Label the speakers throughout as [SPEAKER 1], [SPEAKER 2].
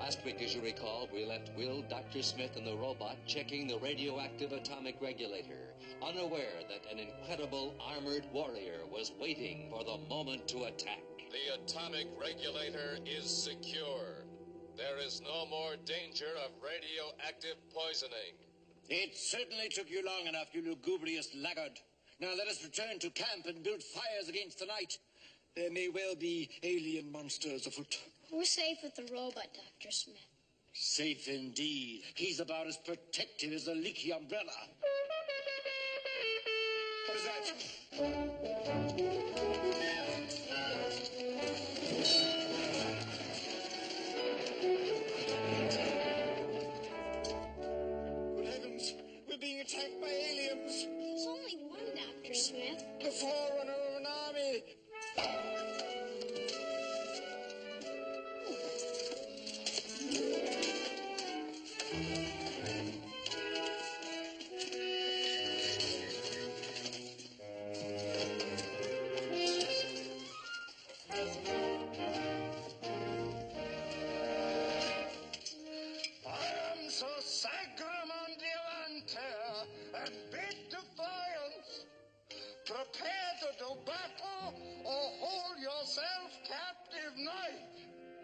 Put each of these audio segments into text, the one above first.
[SPEAKER 1] Last week, as you recall, we left Will, Dr. Smith, and the robot checking the radioactive atomic regulator, unaware that an incredible armored warrior was waiting for the moment to attack.
[SPEAKER 2] The atomic regulator is secure. There is no more danger of radioactive poisoning.
[SPEAKER 3] It certainly took you long enough, you lugubrious laggard. Now let us return to camp and build fires against the night. There may well be alien monsters afoot.
[SPEAKER 4] We're safe with the robot, Dr. Smith.
[SPEAKER 3] Safe indeed. He's about as protective as a leaky umbrella. What is that? Good heavens, we're being attacked by aliens.
[SPEAKER 4] There's only one, Dr. Smith.
[SPEAKER 3] The forerunner of an army.
[SPEAKER 5] Prepare to do battle or hold yourself captive knight.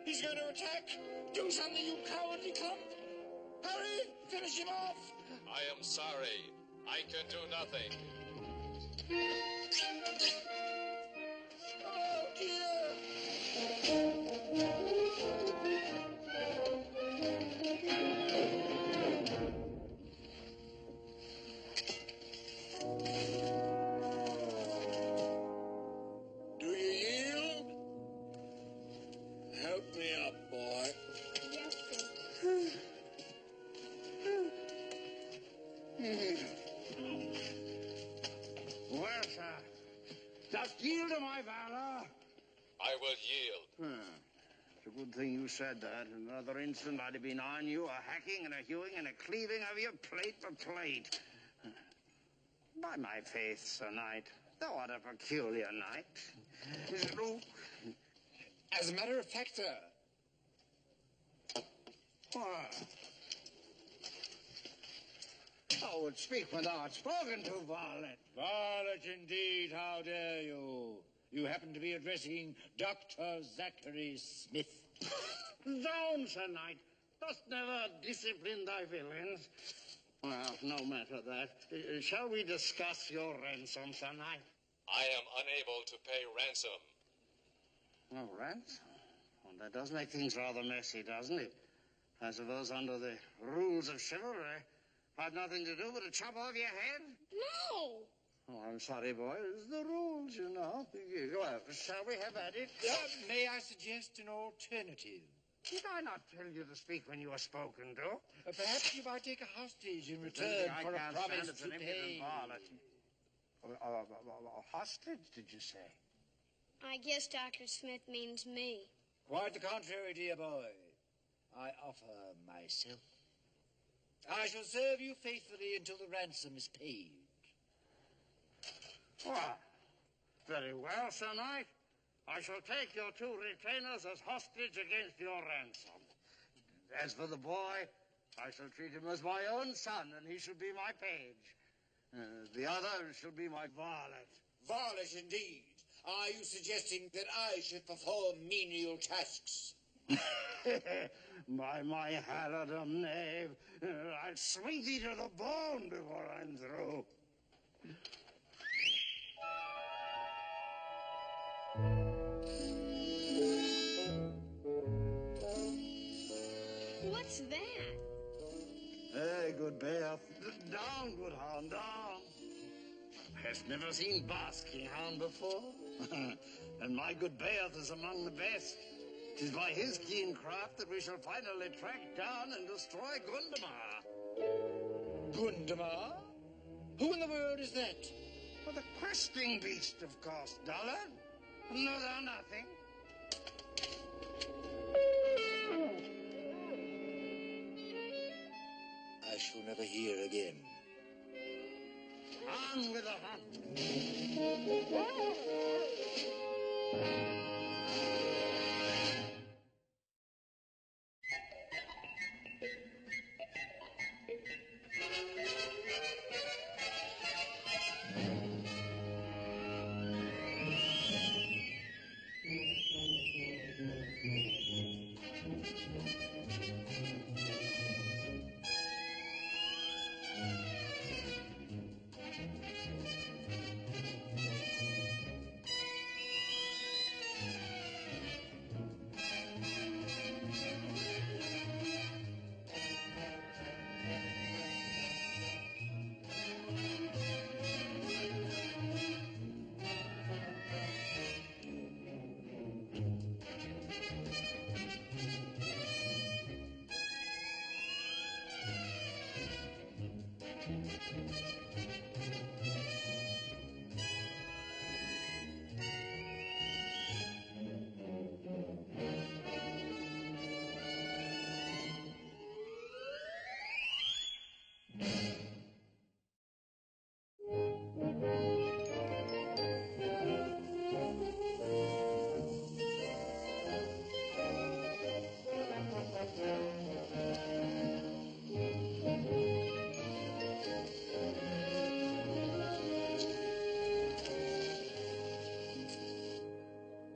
[SPEAKER 3] He's going to attack. Do something, you cowardly clump. Hurry, finish him off.
[SPEAKER 2] I am sorry. I can do nothing.
[SPEAKER 3] Oh, dear. Do you yield? Help me up, boy.
[SPEAKER 4] Yes,
[SPEAKER 5] Well, sir, dost yield to my valor?
[SPEAKER 2] I will yield.
[SPEAKER 5] It's a good thing you said that. In another instant, I'd have been on you, a hacking and a hewing and a cleaving of you plate for plate. By my faith, Sir Knight, thou art a peculiar knight. Is it true?
[SPEAKER 3] As a matter of fact, sir.
[SPEAKER 5] What? Thou would speak when thou art spoken to, varlet.
[SPEAKER 3] Varlet, indeed, how dare you? You happen to be addressing Dr. Zachary Smith.
[SPEAKER 5] Down, Sir Knight. Dost never discipline thy villains. Well, no matter that. Shall we discuss your ransom, Sir Knight?
[SPEAKER 2] I am unable to pay ransom.
[SPEAKER 5] Oh, ransom? Well, that does make things rather messy, doesn't it? I suppose under the rules of chivalry, I've nothing to do but to chop off your head?
[SPEAKER 4] No.
[SPEAKER 5] Oh, I'm sorry, boy. It's the rules, you know. Well, shall we have at it?
[SPEAKER 3] May I suggest an alternative?
[SPEAKER 5] Did I not tell you to speak when you were spoken to?
[SPEAKER 3] Perhaps you might take a hostage in return for a promise to pay.
[SPEAKER 5] Hostage, did you say?
[SPEAKER 4] I guess Dr. Smith means me.
[SPEAKER 3] Quite the contrary, dear boy. I offer myself. I shall serve you faithfully until the ransom is paid.
[SPEAKER 5] Well, very well, Sir Knight. I shall take your two retainers as hostage against your ransom. As for the boy, I shall treat him as my own son, and he shall be my page. The other shall be my varlet.
[SPEAKER 3] Varlet, indeed. Are you suggesting that I should perform menial tasks?
[SPEAKER 5] By my halidom, knave, I'll swing thee to the bone before I'm through.
[SPEAKER 4] What's that?
[SPEAKER 5] Hey, good bear. Down, good hound, down. Hast never seen basking hound before? And my good Beowulf is among the best. 'Tis by his keen craft that we shall finally track down and destroy Gundamar.
[SPEAKER 3] Gundamar? Who in the world is that?
[SPEAKER 5] Well, the questing beast, of course, dullard. No, thou nothing.
[SPEAKER 3] I shall never hear again.
[SPEAKER 5] On with the hunt.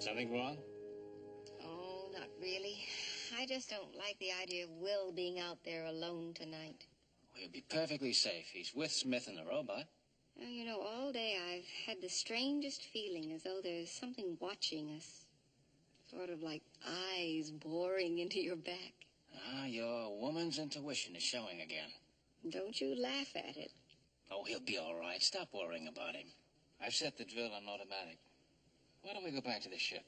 [SPEAKER 3] Something wrong?
[SPEAKER 6] Oh, not really. I just don't like the idea of Will being out there alone tonight.
[SPEAKER 3] Well, he'll be perfectly safe. He's with Smith and the robot.
[SPEAKER 6] Well, you know, all day I've had the strangest feeling as though there's something watching us. Sort of like eyes boring into your back.
[SPEAKER 3] Ah, your woman's intuition is showing again.
[SPEAKER 6] Don't you laugh at it.
[SPEAKER 3] Oh, he'll be all right. Stop worrying about him. I've set the drill on automatic. Why don't we go back to the ship?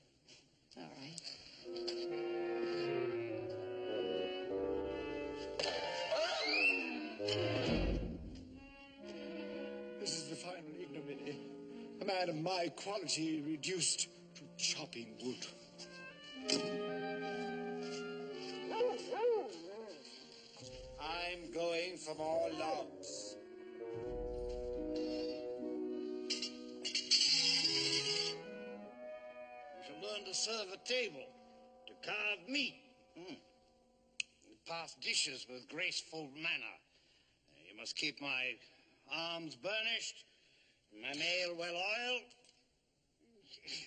[SPEAKER 6] All right.
[SPEAKER 5] This is the final ignominy. A man of my quality reduced to chopping wood. I'm going for more logs. You shall learn to serve a table, to carve meat, pass dishes with graceful manner. You must keep my arms burnished, my nail well oiled,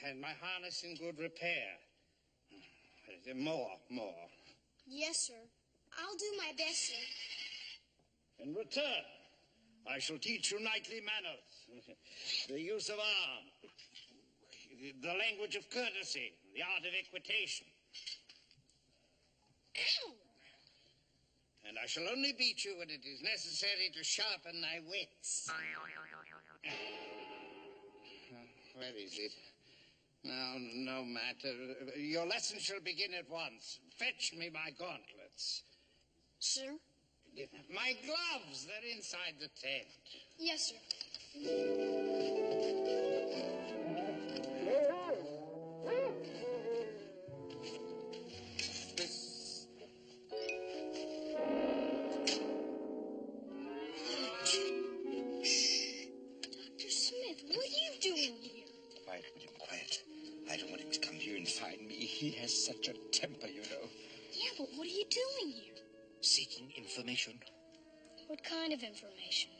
[SPEAKER 5] and my harness in good repair. More.
[SPEAKER 4] Yes, sir. I'll do my best, sir.
[SPEAKER 5] In return, I shall teach you knightly manners, the use of arms, the language of courtesy, the art of equitation. And I shall only beat you when it is necessary to sharpen thy wits. Where is it? No matter. Your lesson shall begin at once. Fetch me my gauntlets.
[SPEAKER 4] Sir?
[SPEAKER 5] My gloves, they're inside the tent.
[SPEAKER 4] Yes, sir. Dr. Smith, what are you doing here?
[SPEAKER 7] Quiet, William, quiet. I don't want him to come here and find me. He has such a temper, you know.
[SPEAKER 4] Yeah, but what are you doing here?
[SPEAKER 7] Seeking information.
[SPEAKER 4] What kind of information?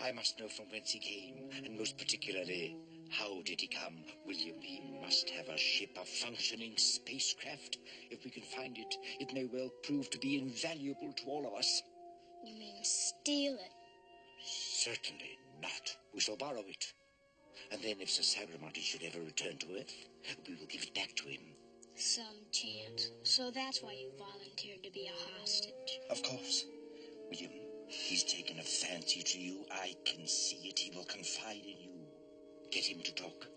[SPEAKER 7] I must know from whence he came, and most particularly, how did he come? William, he must have a ship, a functioning spacecraft. If we can find it, it may well prove to be invaluable to all of us.
[SPEAKER 4] You mean steal it?
[SPEAKER 7] Certainly not. We shall borrow it. And then if Sir Sagramonte should ever return to Earth, we will give it back to him.
[SPEAKER 4] Some chance. So that's why you volunteered to be a hostage.
[SPEAKER 7] Of course. William, he's taken a fancy to you. I can see it. He will confide in you. Get him to talk.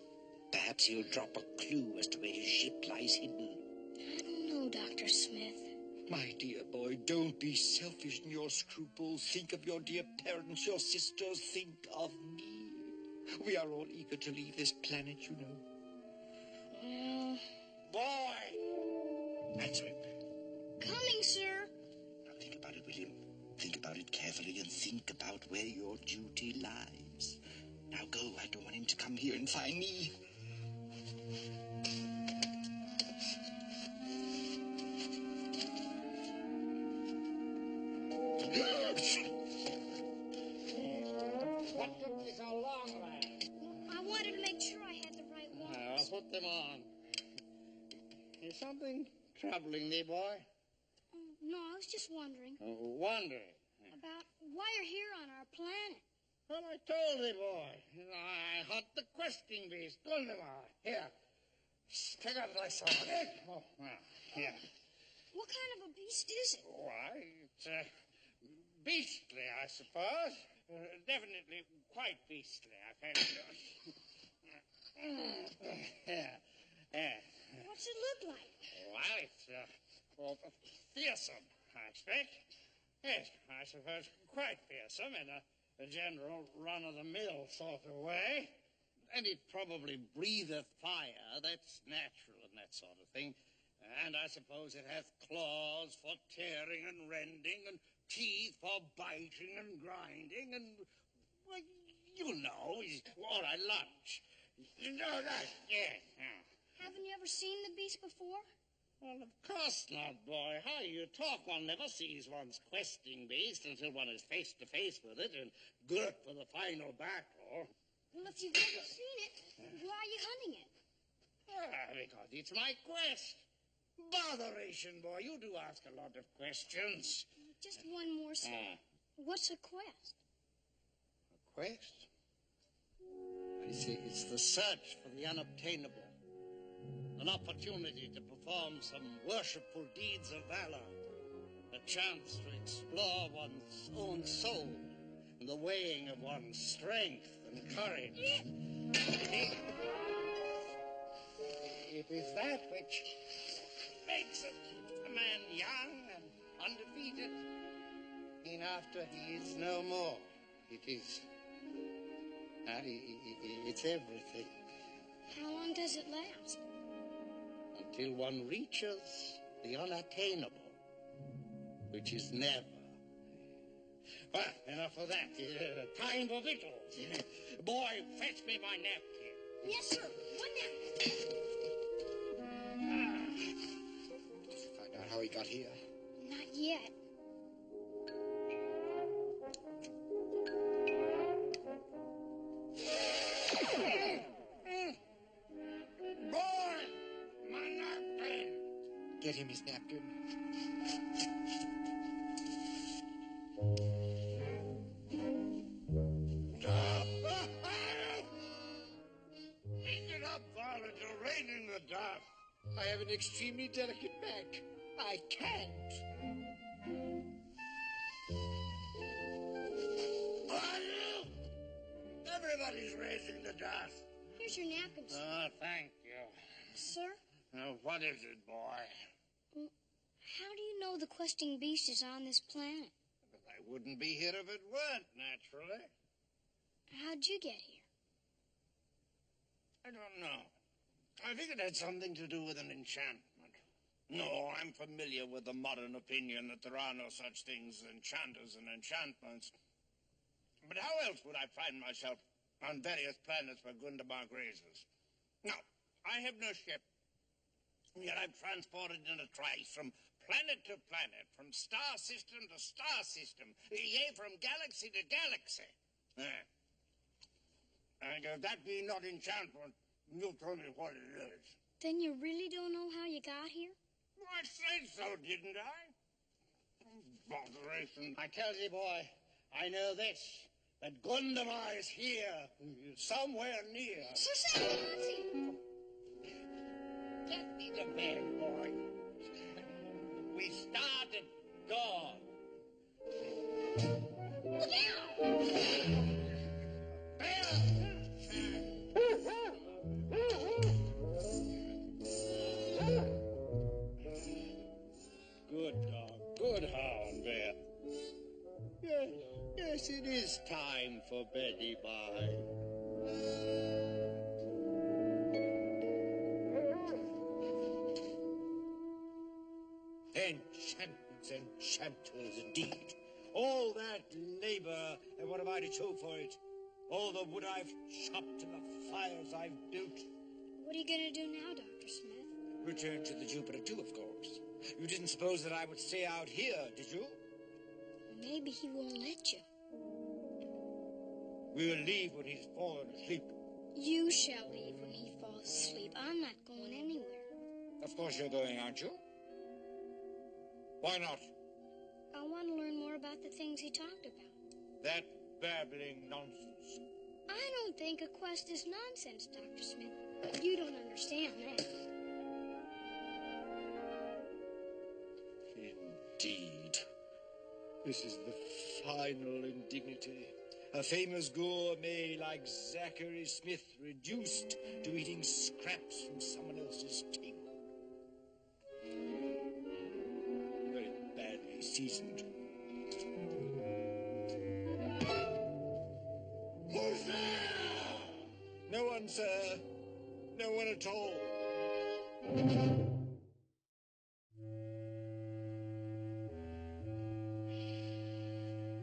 [SPEAKER 7] Perhaps he'll drop a clue as to where his ship lies hidden.
[SPEAKER 4] I don't know, Dr. Smith.
[SPEAKER 7] My dear boy, don't be selfish in your scruples. Think of your dear parents, your sisters. Think of me. We are all eager to leave this planet, you know.
[SPEAKER 4] Well...
[SPEAKER 5] Boy!
[SPEAKER 7] Answer him.
[SPEAKER 4] Coming, sir.
[SPEAKER 7] Now think about it, William. Think about it carefully and think about where your duty lies. Now go. I don't want him to come here and find me.
[SPEAKER 5] What took you so long, lad?
[SPEAKER 4] I wanted to make sure I had the right one.
[SPEAKER 5] I'll put them on. Is something troubling thee, boy?
[SPEAKER 4] No, I was just wondering
[SPEAKER 5] Wondering.
[SPEAKER 4] about why you're here on our planet.
[SPEAKER 5] Well, I told thee, boy. I hunt the questing beast. Here. Pick up thy sword. Oh, well, here.
[SPEAKER 4] What kind of a beast is it?
[SPEAKER 5] Why, it's beastly, I suppose. Definitely quite beastly, I fancy. Yeah.
[SPEAKER 4] What's it look like?
[SPEAKER 5] Well, it's fearsome, I expect. Yes, I suppose quite fearsome in a general run-of-the-mill sort of way. And it probably breatheth fire, that's natural and that sort of thing. And I suppose it hath claws for tearing and rending, and teeth for biting and grinding, and, well, you know, or I lunch. You know that, yes.
[SPEAKER 4] Haven't you ever seen the beast before?
[SPEAKER 5] Well, of course not, boy. How you talk, one never sees one's questing beast until one is face to face with it and girt for the final battle.
[SPEAKER 4] Well, if you've never seen it, why are you hunting it?
[SPEAKER 5] Because it's my quest. Botheration, boy. You do ask a lot of questions.
[SPEAKER 4] Just one more, sir. What's a quest?
[SPEAKER 5] A quest? I see, it's the search for the unobtainable. An opportunity to perform some worshipful deeds of valor. A chance to explore one's own soul and the weighing of one's strength and courage. It is that which makes a man young and undefeated, even after he is no more. It is... it's everything.
[SPEAKER 4] How long does it last?
[SPEAKER 5] Until one reaches the unattainable, which is never. Well, enough of that. Time for victuals. Boy, fetch me my napkin.
[SPEAKER 4] Yes, sir. One napkin.
[SPEAKER 7] Did you find out how he got here?
[SPEAKER 4] Not yet.
[SPEAKER 5] Boy, my napkin.
[SPEAKER 7] Get him his napkin.
[SPEAKER 5] Pick it up, Father, to rain in the dark.
[SPEAKER 7] I have an extremely delicate back. I can't.
[SPEAKER 5] Everybody's raising the dust.
[SPEAKER 4] Here's your napkin, sir.
[SPEAKER 5] Thank you.
[SPEAKER 4] Sir?
[SPEAKER 5] What is it, boy?
[SPEAKER 4] How do you know the questing beast is on this planet?
[SPEAKER 5] I wouldn't be here if it weren't, naturally.
[SPEAKER 4] How'd you get here?
[SPEAKER 5] I don't know. I think it had something to do with an enchantment. No, I'm familiar with the modern opinion that there are no such things as enchanters and enchantments. But how else would I find myself on various planets where Gundamar grazes? Now, I have no ship. Yet I'm transported in a trice from planet to planet, from star system to star system, yea, from galaxy to galaxy. And if that be not enchantment, you tell me what it is.
[SPEAKER 4] Then you really don't know how you got here?
[SPEAKER 5] Well, I said so, didn't I? Botheration. I tell you, boy, I know this, that Gundamar is here, somewhere near.
[SPEAKER 4] Sir, Nazi!
[SPEAKER 5] Get me the bed, boy. We start at dawn.
[SPEAKER 4] Look out!
[SPEAKER 5] Good dog, good hound, Bear. Yes, it is time for Betty Bye. Enchantments, enchanters, indeed. All that labor, and what have I to show for it? All the wood I've chopped and the fires I've built.
[SPEAKER 4] What are you going to do now, Dr. Smith?
[SPEAKER 7] Return to the Jupiter too, of course. You didn't suppose that I would stay out here, did you?
[SPEAKER 4] Maybe he won't let you.
[SPEAKER 5] We'll leave when he's fallen asleep.
[SPEAKER 4] You shall leave when he falls asleep. I'm not going anywhere.
[SPEAKER 7] Of course you're going, aren't you?
[SPEAKER 5] Why not?
[SPEAKER 4] I want to learn more about the things he talked about.
[SPEAKER 5] That babbling nonsense.
[SPEAKER 4] I don't think a quest is nonsense, Dr. Smith. You don't understand that.
[SPEAKER 7] Indeed. This is the final indignity. A famous gourmet like Zachary Smith reduced to eating scraps from someone else's table. seasoned.
[SPEAKER 5] Who's there?
[SPEAKER 3] No one, sir. No one at all.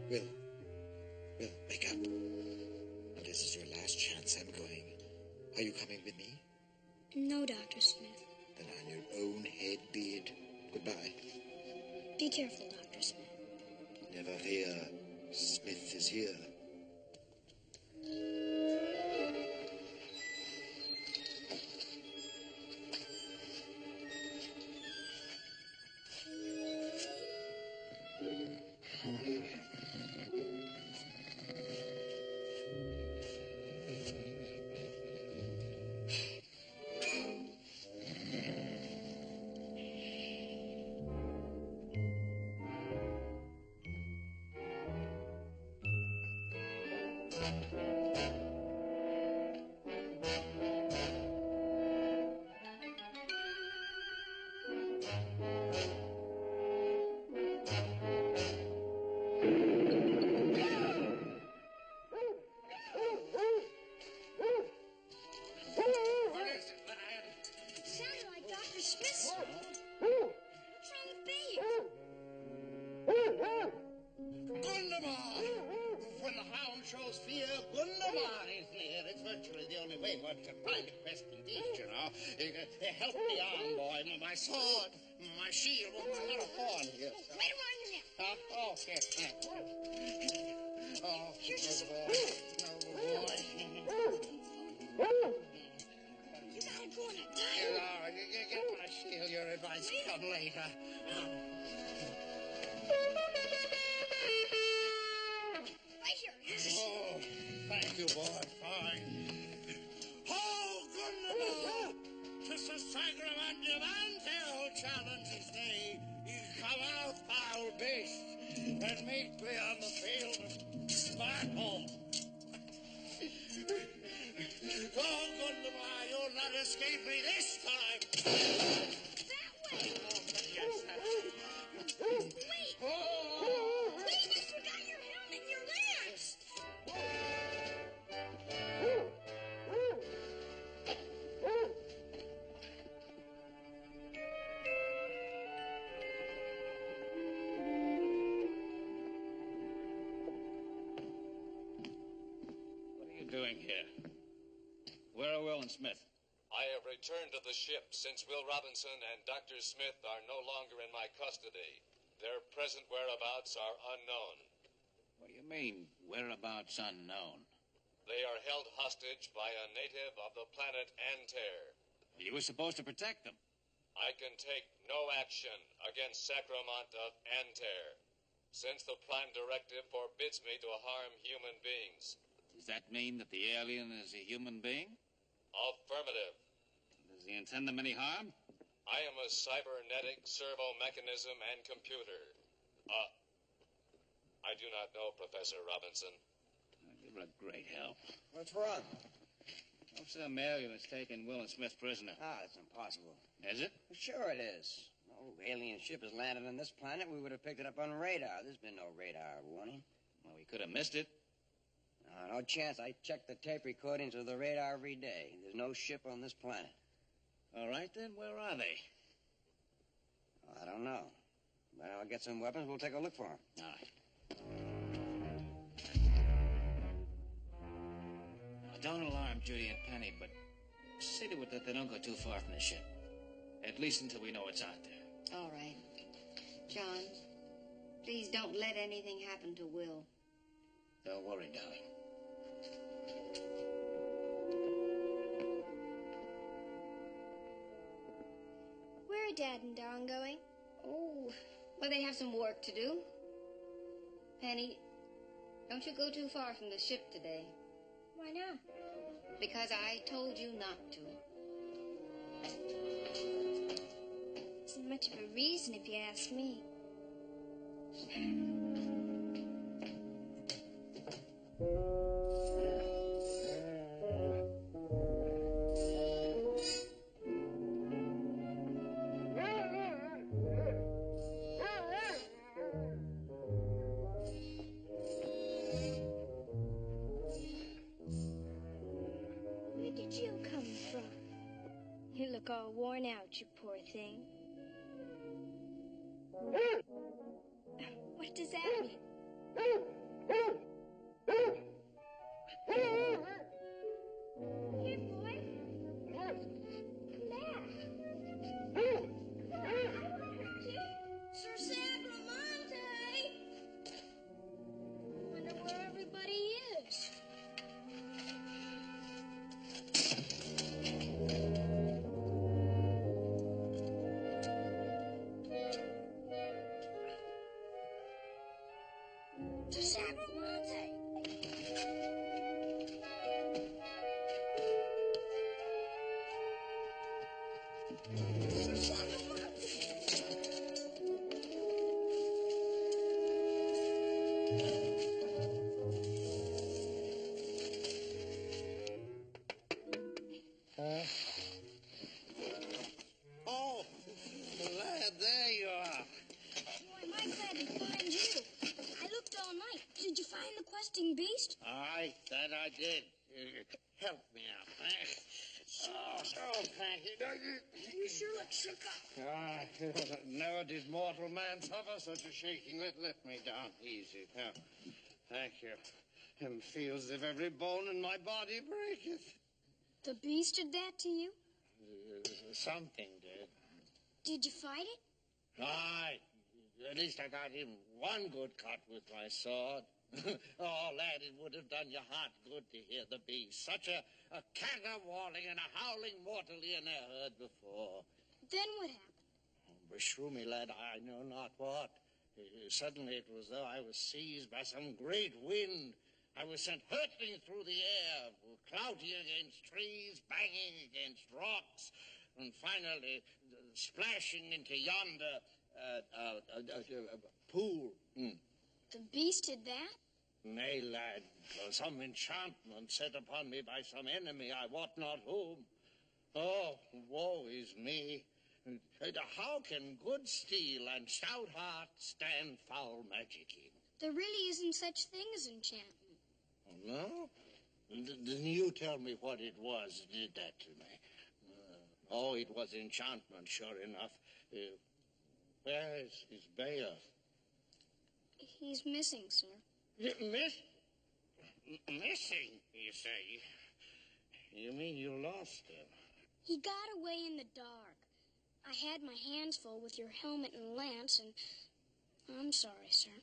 [SPEAKER 7] Will, wake up. This is your last chance. I'm going. Are you coming with me?
[SPEAKER 4] No, Dr. Smith.
[SPEAKER 7] Then on your own head be it. Goodbye.
[SPEAKER 4] Be careful, Dr. Smith.
[SPEAKER 7] Never fear. Smith is here.
[SPEAKER 4] Sounded like Dr. Smith's. What's wrong with Babe?
[SPEAKER 5] Gundamar! When the hound shows fear, Gundamar is near. It's virtually the only way. What a private quest indeed, you know. Help me on, boy. My sword, my shield, not a horn here.
[SPEAKER 4] Right around your neck.
[SPEAKER 5] Oh, yes. Oh,
[SPEAKER 4] Here's your
[SPEAKER 5] boy. Oh, boy.
[SPEAKER 4] You gotta go in a time.
[SPEAKER 5] You get my shield. Your advice come later.
[SPEAKER 4] Right here.
[SPEAKER 5] Oh, thank you, boy. Fine. Oh, Gundamar! 'Tis the sacrament Devante who challenges thee. Come out, foul beast, and meet me on the field of battle. Oh, Gundamar, you'll not escape me this time.
[SPEAKER 4] That way.
[SPEAKER 5] Yes,
[SPEAKER 4] Wait.
[SPEAKER 5] oh.
[SPEAKER 4] Wait, you forgot your helmet and your lance.
[SPEAKER 3] What are you doing here? Where are Will and Smith?
[SPEAKER 2] I have returned to the ship since Will Robinson and Dr. Smith are no longer in my custody. Their present whereabouts are unknown.
[SPEAKER 3] What do you mean, whereabouts unknown?
[SPEAKER 2] They are held hostage by a native of the planet Antair.
[SPEAKER 3] You were supposed to protect them.
[SPEAKER 2] I can take no action against Sacramont of Antair, since the Prime Directive forbids me to harm human beings.
[SPEAKER 3] Does that mean that the alien is a human being?
[SPEAKER 2] Affirmative.
[SPEAKER 3] Does he intend them any harm?
[SPEAKER 2] I am a cybernetic servo mechanism and computer. I do not know, Professor Robinson.
[SPEAKER 3] You're a great help.
[SPEAKER 8] What's wrong?
[SPEAKER 3] Officer Marion has taken Will and Smith prisoner.
[SPEAKER 8] Ah, it's impossible.
[SPEAKER 3] Is it?
[SPEAKER 8] Sure it is. No alien ship has landed on this planet. We would have picked it up on radar. There's been no radar warning.
[SPEAKER 3] Well, we could have missed it.
[SPEAKER 8] No chance. I check the tape recordings of the radar every day. There's no ship on this planet.
[SPEAKER 3] All right, then. Where are they?
[SPEAKER 8] I don't know. But I'll get some weapons. We'll take a look for them.
[SPEAKER 3] All right. Now, don't alarm Judy and Penny, but see to it that they don't go too far from the ship. At least until we know it's out there.
[SPEAKER 6] All right. John, please don't let anything happen to Will.
[SPEAKER 3] Don't worry, darling.
[SPEAKER 4] Where are Dad and Don going?
[SPEAKER 6] Oh, well, they have some work to do. Penny, don't you go too far from the ship today.
[SPEAKER 4] Why not?
[SPEAKER 6] Because I told you not to.
[SPEAKER 4] Isn't much of a reason if you ask me. out, you poor thing. What does that mean? Here, boy. Come back. Sir Sacramento! I wonder where everybody is. Sir Sacramento! Sir Sacramento!
[SPEAKER 5] Oh, lad, there you are.
[SPEAKER 4] Boy, am I glad to find you. I looked all night. Did you find the questing beast?
[SPEAKER 5] Aye, that I did. Help me up, eh? Oh, thank you.
[SPEAKER 4] You sure look shook up.
[SPEAKER 5] Never did mortal man suffer such a shaking. Let me down easy. Now, thank you. And feels as if every bone in my body breaketh.
[SPEAKER 4] The beast did that to you?
[SPEAKER 5] Something did.
[SPEAKER 4] Did you fight it?
[SPEAKER 5] Aye. At least I got him one good cut with my sword. Oh, lad, it would have done your heart good to hear the beast. Such a caterwauling and a howling mortal you never heard before.
[SPEAKER 4] Then what happened?
[SPEAKER 5] Beshrew me, lad, I know not what. Suddenly it was as though I was seized by some great wind. I was sent hurtling through the air, clouting against trees, banging against rocks, and finally splashing into yonder pool.
[SPEAKER 4] The beast did that?
[SPEAKER 5] Nay, lad, 'twas some enchantment set upon me by some enemy, I wot not whom. Oh, woe is me. How can good steel and stout heart stand foul magicking?
[SPEAKER 4] There really isn't such thing as enchantment.
[SPEAKER 5] Oh, no? Then you tell me what it was that did that to me. Oh, it was enchantment, sure enough. Where is his bailiff?
[SPEAKER 4] He's missing, sir.
[SPEAKER 5] Missing, you say? You mean you lost him?
[SPEAKER 4] He got away in the dark. I had my hands full with your helmet and lance, and I'm sorry, sir.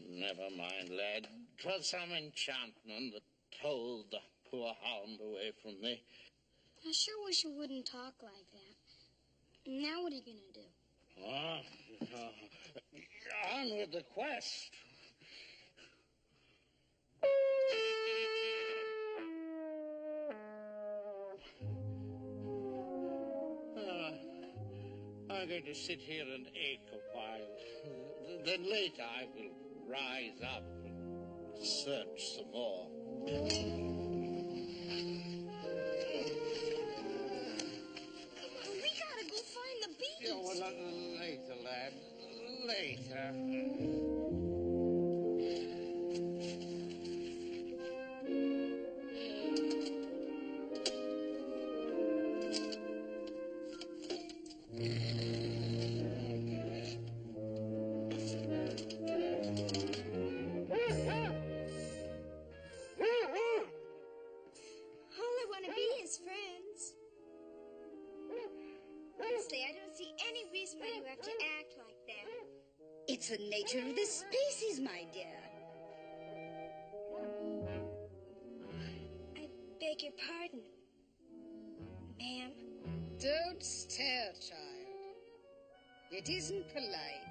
[SPEAKER 5] Never mind, lad. 'Twas some enchantment that told the poor hound away from me.
[SPEAKER 4] I sure wish you wouldn't talk like that. Now what are you going to do?
[SPEAKER 5] On with the quest. I'm going to sit here and ache a while. Then later I will rise up and search some more.
[SPEAKER 4] Come on, we gotta go find the beast.
[SPEAKER 5] Yeah, well, later, lad. Later.
[SPEAKER 9] It's the nature of this species, my dear.
[SPEAKER 4] I beg your pardon, ma'am.
[SPEAKER 9] Don't stare, child. It isn't polite.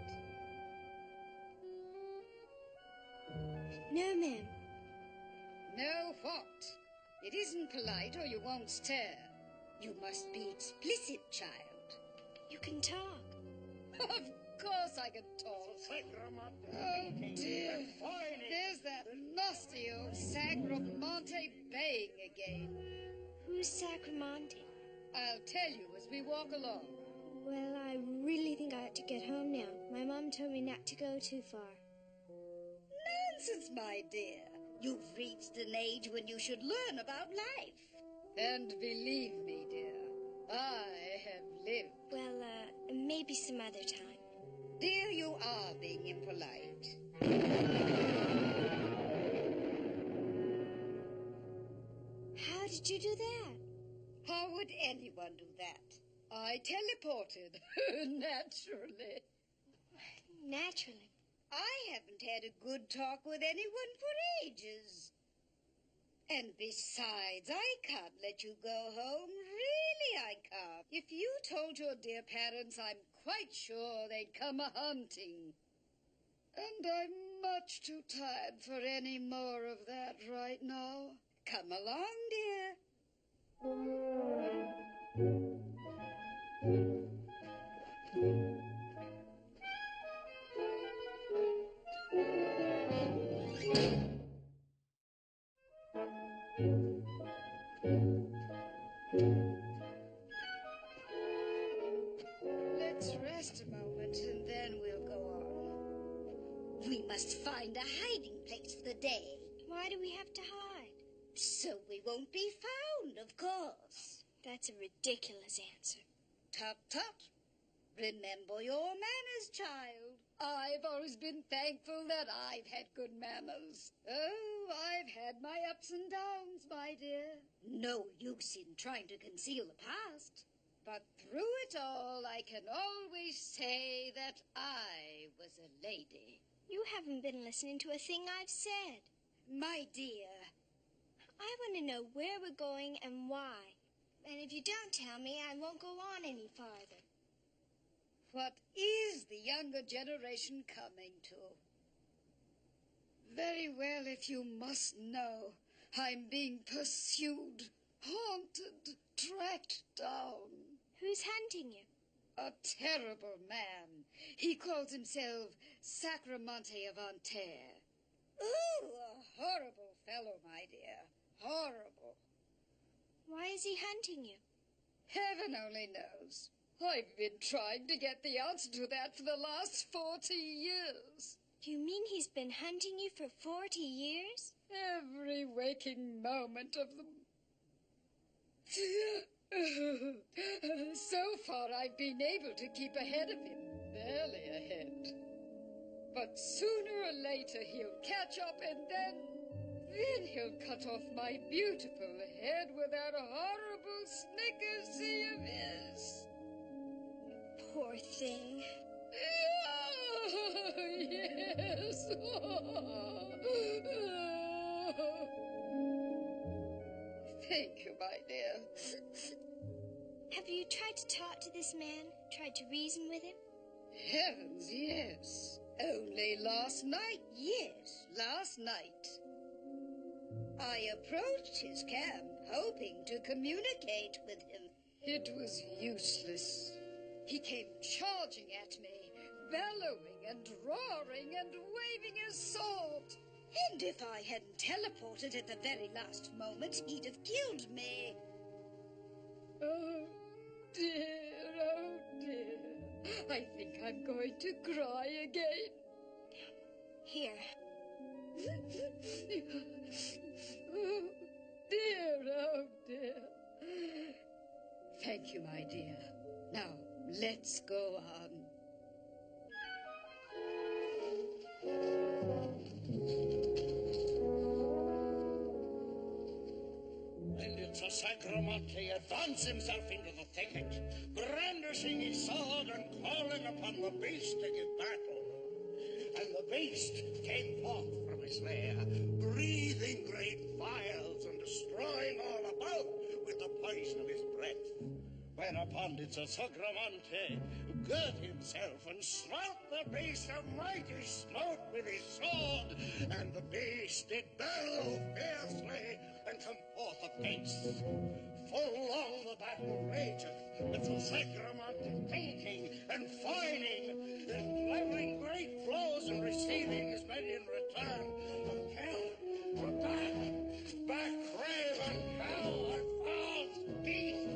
[SPEAKER 4] No, ma'am.
[SPEAKER 9] No, what? It isn't polite or you won't stare. You must be explicit, child.
[SPEAKER 4] You can talk.
[SPEAKER 9] Of course I can talk. Oh, dear. There's that nasty old Sacramento baying again.
[SPEAKER 4] Who's Sacramento?
[SPEAKER 9] I'll tell you as we walk along.
[SPEAKER 4] Well, I really think I ought to get home now. My mom told me not to go too far.
[SPEAKER 9] Nonsense, my dear. You've reached an age when you should learn about life. And believe me, dear, I have
[SPEAKER 4] Maybe some other time.
[SPEAKER 9] Dear, you are being impolite.
[SPEAKER 4] How did you do that?
[SPEAKER 9] How would anyone do that? I teleported. Naturally.
[SPEAKER 4] Naturally.
[SPEAKER 9] I haven't had a good talk with anyone for ages. And besides, I can't let you go home. Really, I can't. If you told your dear parents, I'm quite sure they'd come a-hunting. And I'm much too tired for any more of that right now. Come along, dear. Let's rest a moment and then we'll go on. We must find a hiding place for the day.
[SPEAKER 4] Why do we have to hide?
[SPEAKER 9] So we won't be found, of course.
[SPEAKER 4] That's a ridiculous answer.
[SPEAKER 9] Tut, tut. Remember your manners, child. I've always been thankful that I've had good manners. Oh, I've had my ups and downs, my dear. No use in trying to conceal the past. But through it all, I can always say that I was a lady.
[SPEAKER 4] You haven't been listening to a thing I've said.
[SPEAKER 9] My dear.
[SPEAKER 4] I want to know where we're going and why. And if you don't tell me, I won't go on any farther.
[SPEAKER 9] What is the younger generation coming to? Very well, if you must know. I'm being pursued, haunted, tracked down.
[SPEAKER 4] Who's hunting you?
[SPEAKER 9] A terrible man. He calls himself Sacramonte of Anterre. Ooh, a horrible fellow, my dear. Horrible.
[SPEAKER 4] Why is he hunting you?
[SPEAKER 9] Heaven only knows. I've been trying to get the answer to that for the last 40 years.
[SPEAKER 4] You mean he's been hunting you for 40 years?
[SPEAKER 9] Every waking moment of them. So far, I've been able to keep ahead of him. Barely ahead. But sooner or later, he'll catch up and then he'll cut off my beautiful head with that horrible snickersy of his.
[SPEAKER 4] Poor thing.
[SPEAKER 9] Yes. Thank you, my dear.
[SPEAKER 4] Have you tried to talk to this man? Tried to reason with him?
[SPEAKER 9] Heavens, yes. Only last night, yes, last night. I approached his camp, hoping to communicate with him. It was useless. He came charging at me, bellowing and roaring and waving his sword. And if I hadn't teleported at the very last moment, he'd have killed me. Oh, dear, oh, dear. I think I'm going to cry again.
[SPEAKER 4] Here.
[SPEAKER 9] Oh, dear, oh, dear. Thank you, my dear. Now, let's go on.
[SPEAKER 5] And it's a Sacramonte advance himself into the thicket, brandishing his sword and calling upon the beast to give battle. And the beast came forth from his lair, breathing great vials and destroying all about with the poison of his breath. Whereupon did Sir Sacramonte gird himself and smote the beast a mighty smote with his sword, and the beast did bellow fiercely and come forth apace. Full long the battle rageth, with Sir Sacramonte thinking and fighting, and leveling great blows and receiving as many in return, until back, craven, coward, false beast,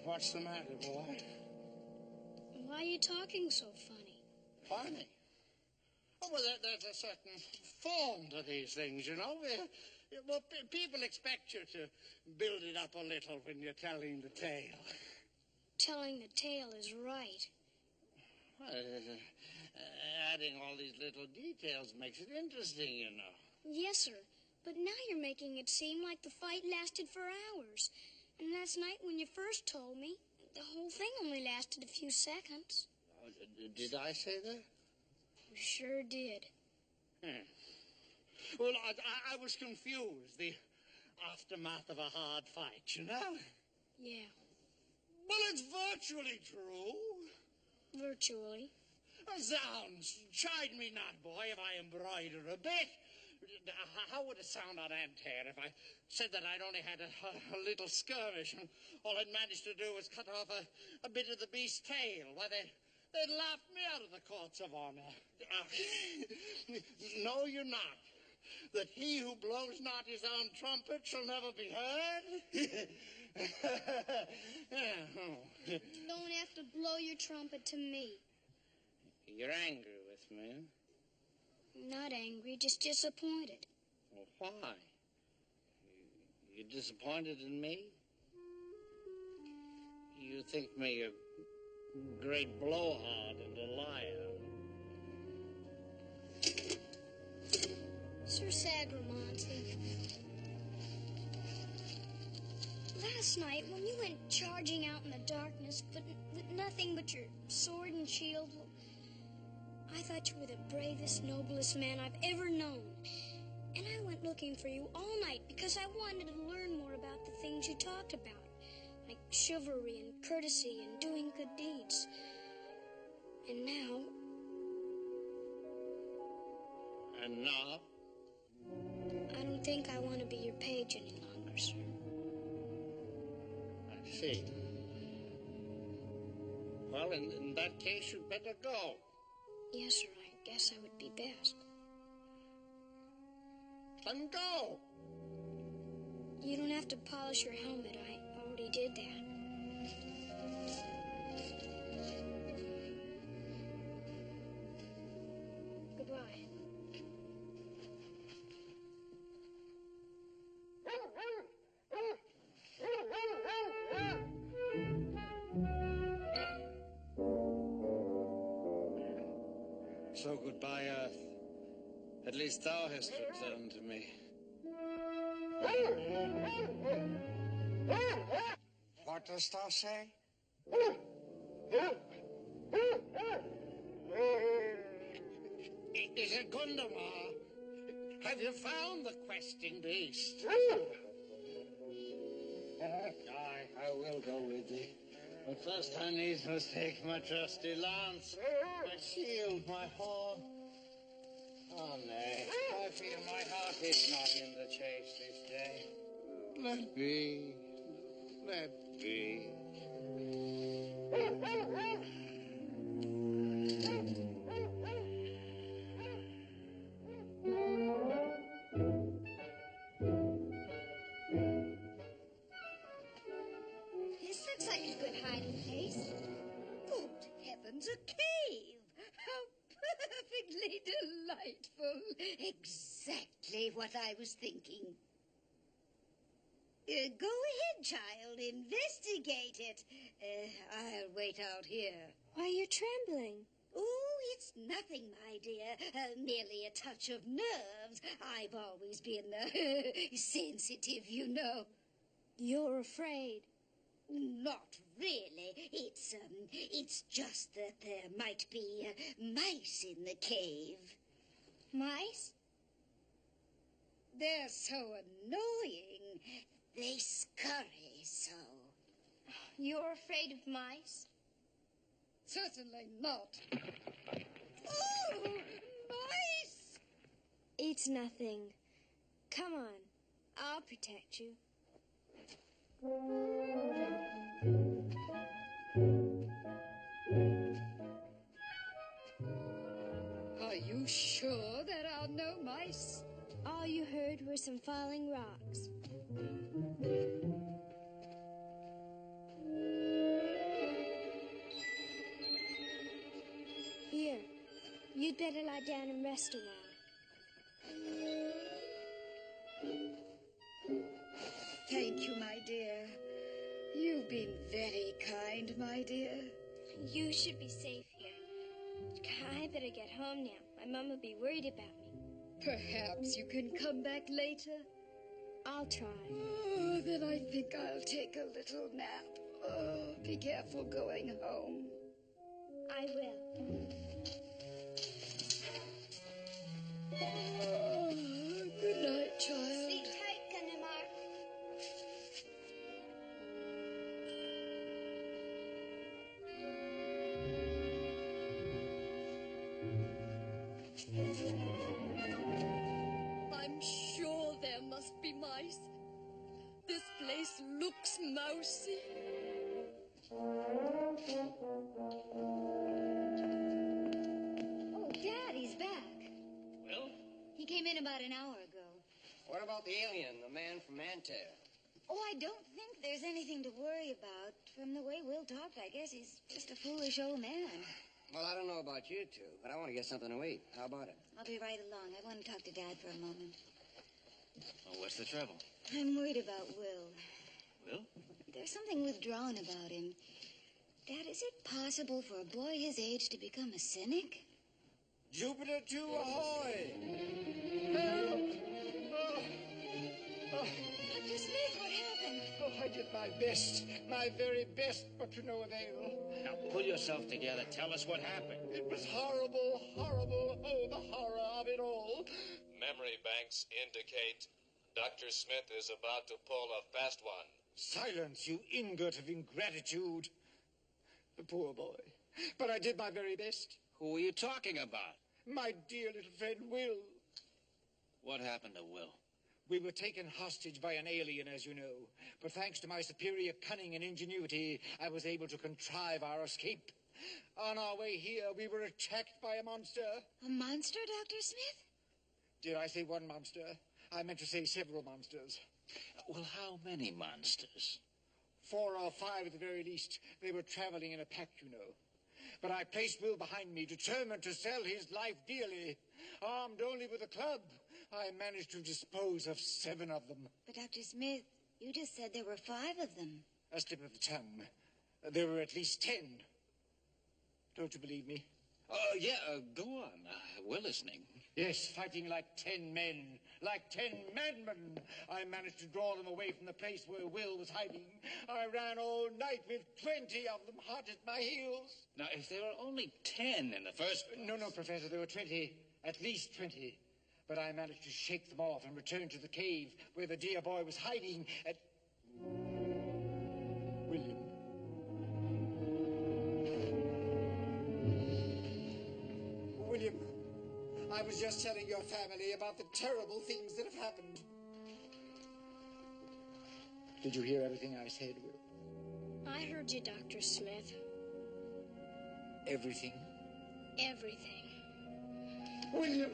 [SPEAKER 5] What's the matter, boy?
[SPEAKER 4] Why are you talking so funny?
[SPEAKER 5] Funny? Oh, Well, there's a certain form to these things, you know. Well, people expect you to build it up a little when you're telling the tale.
[SPEAKER 4] Telling the tale is right.
[SPEAKER 5] Adding all these little details makes it interesting, you know.
[SPEAKER 4] Yes, sir. But now you're making it seem like the fight lasted for hours. And last night when you first told me, the whole thing only lasted a few seconds.
[SPEAKER 5] Did I say that?
[SPEAKER 4] You sure did.
[SPEAKER 5] Well, I was confused. The aftermath of a hard fight, you know?
[SPEAKER 4] Yeah.
[SPEAKER 5] Well, it's virtually true.
[SPEAKER 4] Virtually.
[SPEAKER 5] Zounds, chide me not, boy, if I embroider a bit. How would it sound on Antair if I said that I'd only had a little skirmish and all I'd managed to do was cut off a bit of the beast's tail? Why, they'd laugh me out of the courts of honor. Know you not that he who blows not his own trumpet shall never be heard?
[SPEAKER 4] You don't have to blow your trumpet to me.
[SPEAKER 5] You're angry with me?
[SPEAKER 4] Not angry, just disappointed.
[SPEAKER 5] Well, why? You're disappointed in me? You think me a great blowhard and a liar.
[SPEAKER 4] Sir Sagramonte, last night when you went charging out in the darkness with nothing but your sword and shield, I thought you were the bravest, noblest man I've ever known. And I went looking for you all night because I wanted to learn more about the things you talked about, like chivalry and courtesy and doing good deeds. And now...
[SPEAKER 5] And now?
[SPEAKER 4] I don't think I want to be your page any longer, sir.
[SPEAKER 5] I see. Well, in that case, you'd better go.
[SPEAKER 4] Yes, sir, I guess I would be best.
[SPEAKER 5] Then go.
[SPEAKER 4] You don't have to polish your helmet. I already did that. Goodbye.
[SPEAKER 5] So goodbye, Earth. At least thou hast returned to me. What dost thou say? Is it Gundamar? Have you found the questing beast? I will go with thee. But first I needs must take my trusty lance, my shield, my horn. Oh, nay, I feel my heart is not in the chase this day. Let be, let be.
[SPEAKER 9] This looks like a good hiding place. Good heavens, a cave! How perfectly delightful. Exactly what I was thinking. Go ahead, child. Investigate it. I'll wait out here.
[SPEAKER 4] Why, you're trembling.
[SPEAKER 9] Oh, it's nothing, my dear. Merely a touch of nerves. I've always been sensitive, you know.
[SPEAKER 4] You're afraid.
[SPEAKER 9] Not really. It's just that there might be mice in the cave.
[SPEAKER 4] Mice?
[SPEAKER 9] They're so annoying. They scurry so.
[SPEAKER 4] You're afraid of mice?
[SPEAKER 9] Certainly not. Oh, mice!
[SPEAKER 4] It's nothing. Come on. I'll protect you.
[SPEAKER 9] Are you sure there are no mice?
[SPEAKER 4] All you heard were some falling rocks. Here, You'd better lie down and rest a while.
[SPEAKER 9] Thank you, my dear. You've been very kind, my dear.
[SPEAKER 4] You should be safe here. I better get home now. My mom will be worried about me.
[SPEAKER 9] Perhaps you can come back later.
[SPEAKER 4] I'll try.
[SPEAKER 9] Oh, then I think I'll take a little nap. Oh, be careful going home.
[SPEAKER 4] I will.
[SPEAKER 9] Oh, good night, child.
[SPEAKER 4] Sleep tight, Gunnemar.
[SPEAKER 9] I'm sure there must be mice. This place looks mousy.
[SPEAKER 6] Oh, Dad, he's back.
[SPEAKER 8] Well?
[SPEAKER 6] He came in about an hour ago.
[SPEAKER 8] What about the alien, the man from Antair?
[SPEAKER 6] Oh, I don't think there's anything to worry about. From the way Will talked, I guess he's just a foolish old man.
[SPEAKER 8] Well, I don't know about you two, but I want to get something to eat. How about it?
[SPEAKER 6] I'll be right along. I want to talk to Dad for a moment.
[SPEAKER 7] Well, what's the trouble?
[SPEAKER 6] I'm worried about Will.
[SPEAKER 7] Will?
[SPEAKER 6] There's something withdrawn about him. Dad, is it possible for a boy his age to become a cynic?
[SPEAKER 3] Jupiter 2, ahoy! Help!
[SPEAKER 6] Dr. Smith, what happened?
[SPEAKER 3] Oh, I did my very best, but to no avail.
[SPEAKER 7] Now, pull yourself together. Tell us what happened.
[SPEAKER 3] It was horrible, horrible. Oh, the horror of it all.
[SPEAKER 2] Memory banks indicate Dr. Smith is about to pull a fast one.
[SPEAKER 3] Silence, you ingot of ingratitude. The poor boy. But I did my very best.
[SPEAKER 7] Who are you talking about?
[SPEAKER 3] My dear little friend, Will.
[SPEAKER 7] What happened to Will?
[SPEAKER 3] We were taken hostage by an alien, as you know. But thanks to my superior cunning and ingenuity, I was able to contrive our escape. On our way here, we were attacked by a monster.
[SPEAKER 6] A monster, Dr. Smith?
[SPEAKER 3] Did I say one monster? I meant to say several monsters.
[SPEAKER 7] Well, how many monsters?
[SPEAKER 3] 4 or 5 at the very least. They were traveling in a pack, you know. But I placed Will behind me, determined to sell his life dearly. Armed only with a club, I managed to dispose of 7 of them.
[SPEAKER 6] But, Dr. Smith, you just said there were 5 of them.
[SPEAKER 3] A slip of the tongue. There were at least 10. Don't you believe me?
[SPEAKER 7] Go on. We're listening.
[SPEAKER 3] Yes, fighting like 10 men. Like 10 madmen. I managed to draw them away from the place where Will was hiding. I ran all night with 20 of them hot at my heels.
[SPEAKER 7] Now, if there were only 10 in the first...
[SPEAKER 3] No, Professor, there were 20. At least 20. But I managed to shake them off and return to the cave where the dear boy was hiding at... William. William, I was just telling your family about the terrible things that have happened. Did you hear everything I said, Will?
[SPEAKER 4] I heard you, Dr. Smith.
[SPEAKER 3] Everything?
[SPEAKER 4] Everything.
[SPEAKER 3] William!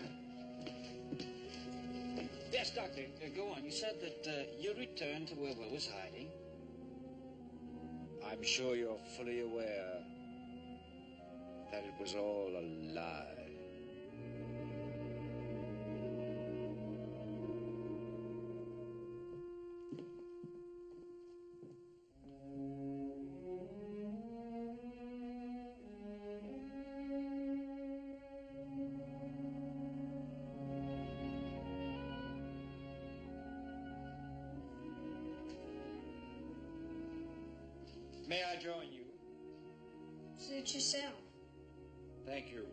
[SPEAKER 7] Yes, Doctor, go on. You said that you returned to where Will was hiding. I'm sure you're fully aware that it was all a lie.
[SPEAKER 3] May I join you?
[SPEAKER 4] Suit yourself.
[SPEAKER 3] Thank you.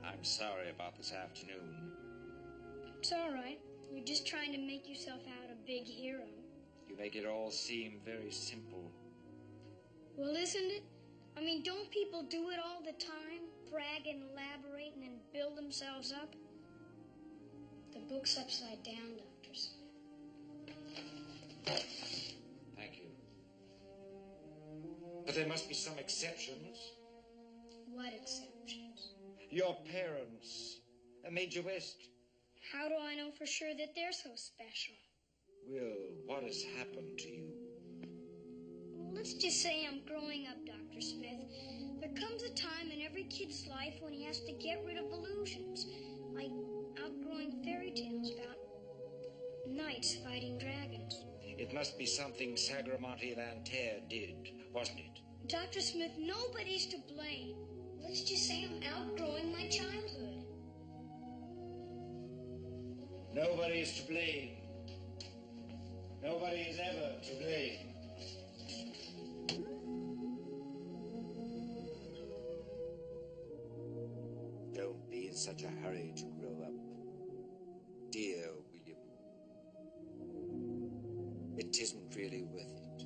[SPEAKER 7] I'm sorry about this afternoon.
[SPEAKER 4] It's all right. You're just trying to make yourself out a big hero.
[SPEAKER 7] You make it all seem very simple.
[SPEAKER 4] Well, isn't it? I mean, don't people do it all the time? Brag and elaborate and then build themselves up? The book's upside down, Dr. Smith.
[SPEAKER 3] Thank you. But there must be some exceptions.
[SPEAKER 4] What exceptions?
[SPEAKER 3] Your parents, Major West.
[SPEAKER 4] How do I know for sure that they're so special?
[SPEAKER 7] Will, what has happened to you?
[SPEAKER 4] Let's just say I'm growing up, Dr. Smith. There comes a time in every kid's life when he has to get rid of illusions, like outgrowing fairy tales about knights fighting dragons.
[SPEAKER 7] It must be something Sagramonte Van Ter did, wasn't it?
[SPEAKER 4] Dr. Smith, nobody's to blame. Let's just say I'm outgrowing my childhood.
[SPEAKER 5] Nobody is to blame. Nobody is ever to blame.
[SPEAKER 7] Don't be in such a hurry to grow up, dear William. It isn't really worth it.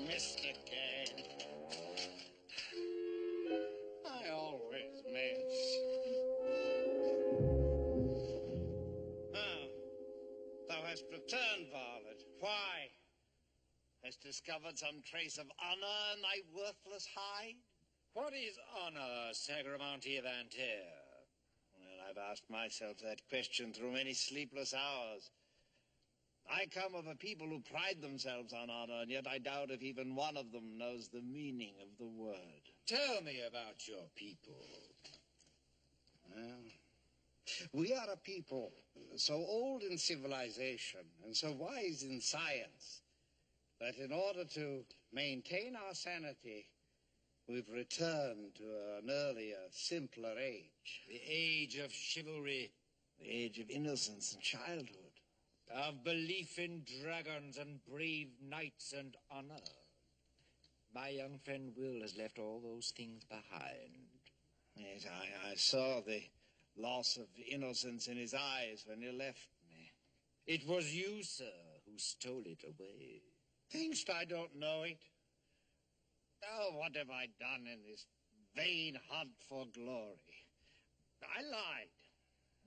[SPEAKER 5] Missed again. I always miss. Ah, thou hast returned, Varlet. Why? Hast discovered some trace of honor in thy worthless hide?
[SPEAKER 3] What is honor, Sagramonte Van Ter?
[SPEAKER 5] Well, I've asked myself that question through many sleepless hours. I come of a people who pride themselves on honor, and yet I doubt if even one of them knows the meaning of the word.
[SPEAKER 3] Tell me about your people.
[SPEAKER 5] Well, we are a people so old in civilization and so wise in science that in order to maintain our sanity, we've returned to an earlier, simpler age.
[SPEAKER 3] The age of chivalry,
[SPEAKER 5] The age of innocence and childhood.
[SPEAKER 3] of belief in dragons and brave knights and honor. My young friend Will has left all those things behind.
[SPEAKER 5] Yes, I saw the loss of innocence in his eyes when he left me.
[SPEAKER 3] It was you, sir, who stole it away.
[SPEAKER 5] Thinkst I don't know it? Oh, what have I done in this vain hunt for glory? I lied,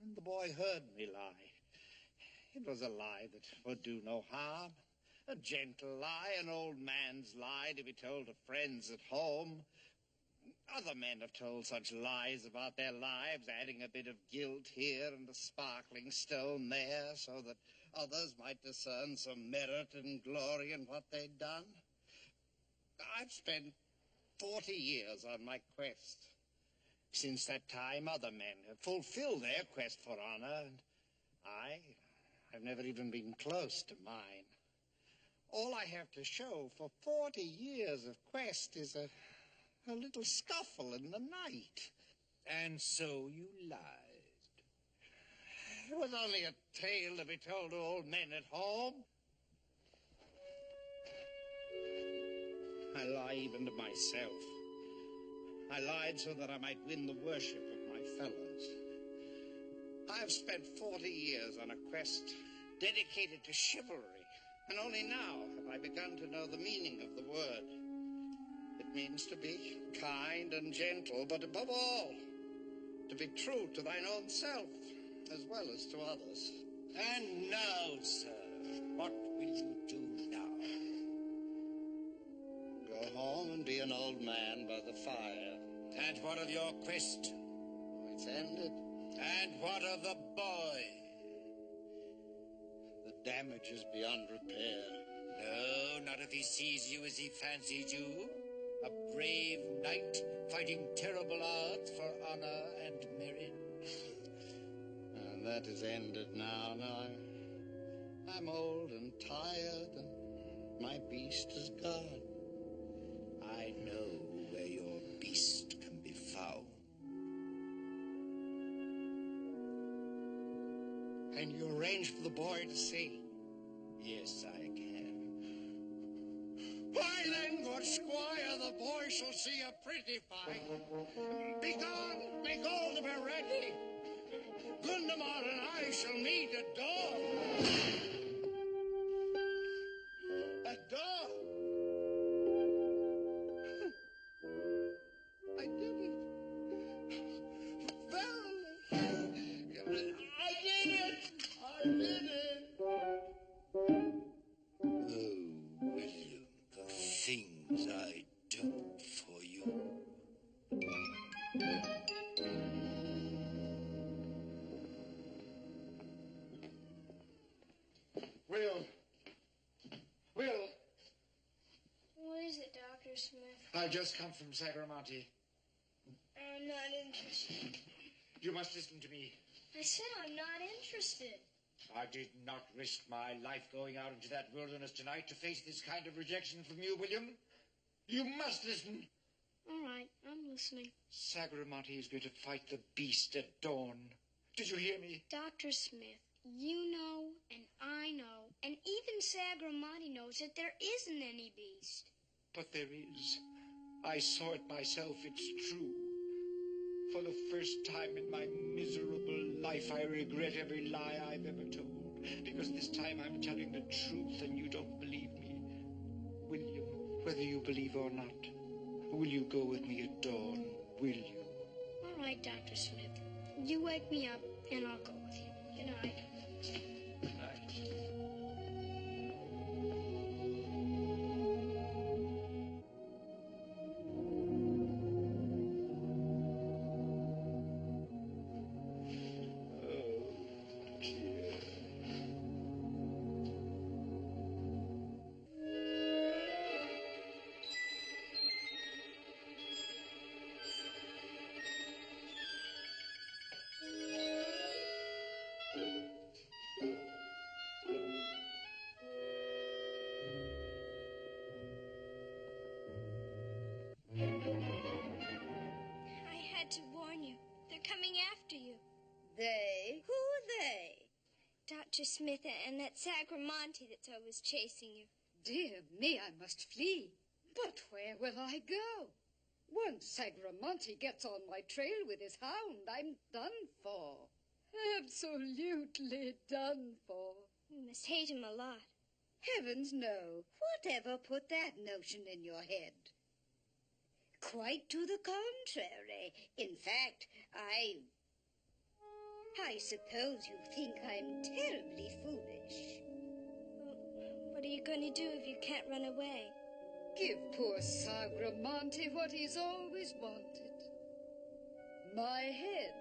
[SPEAKER 5] and the boy heard me lie. It was a lie that would do no harm. A gentle lie, an old man's lie to be told to friends at home. Other men have told such lies about their lives, adding a bit of guilt here and a sparkling stone there, so that others might discern some merit and glory in what they'd done. I've spent 40 years on my quest. Since that time, other men have fulfilled their quest for honor, and I've never even been close to mine. All I have to show for 40 years of quest is a little scuffle in the night.
[SPEAKER 3] And so you lied.
[SPEAKER 5] It was only a tale to be told to old men at home. I lie even to myself. I lied so that I might win the worship of my fellows. I've spent 40 years on a quest dedicated to chivalry, and only now have I begun to know the meaning of the word. It means to be kind and gentle, but above all, to be true to thine own self, as well as to others.
[SPEAKER 3] And now, sir, what will you do now?
[SPEAKER 5] Go home and be an old man by the fire.
[SPEAKER 3] And what of your quest?
[SPEAKER 5] Oh, it's ended.
[SPEAKER 3] And what of the boy?
[SPEAKER 5] The damage is beyond repair.
[SPEAKER 3] No, not if he sees you as he fancied you. A brave knight fighting terrible odds for honor and merit.
[SPEAKER 5] And that is ended now. I'm old and tired, and my beast is gone.
[SPEAKER 7] I know where your beast can be found.
[SPEAKER 5] And you arranged for the boy to see?
[SPEAKER 7] Yes, I can.
[SPEAKER 5] Why then, good squire, the boy shall see a pretty fight. Begone, make all to be ready. Gundamar and I shall meet at dawn. At dawn. I did it. Verily. I did it. I did it.
[SPEAKER 7] Oh, William,
[SPEAKER 3] I've just come from Sagramonte.
[SPEAKER 4] I'm not interested.
[SPEAKER 3] You must listen to me.
[SPEAKER 4] I said I'm not interested.
[SPEAKER 3] I did not risk my life going out into that wilderness tonight to face this kind of rejection from you, William. You must listen.
[SPEAKER 4] All right, I'm listening.
[SPEAKER 3] Sagramonte is going to fight the beast at dawn. Did you hear me?
[SPEAKER 4] Dr. Smith, you know, and I know, and even Sagramonte knows that there isn't any beast.
[SPEAKER 3] But there is. I saw it myself, it's true. For the first time in my miserable life, I regret every lie I've ever told. Because this time I'm telling the truth and you don't believe me. William, whether you believe or not, will you go with me at dawn? Will you?
[SPEAKER 4] All right, Dr. Smith. You wake me up and I'll go with you. Good night.
[SPEAKER 3] Good night.
[SPEAKER 4] To warn you. They're coming after you.
[SPEAKER 9] They? Who they?
[SPEAKER 4] Dr. Smith and that Sagramonte that's always chasing you.
[SPEAKER 9] Dear me, I must flee. But where will I go? Once Sagramonte gets on my trail with his hound, I'm done for. Absolutely done for.
[SPEAKER 4] You must hate him a lot.
[SPEAKER 9] Heavens, no. Whatever put that notion in your head? Quite to the contrary. In fact, I suppose you think I'm terribly foolish.
[SPEAKER 4] Well, what are you going to do if you can't run away?
[SPEAKER 9] Give poor Sagramonte what he's always wanted. My head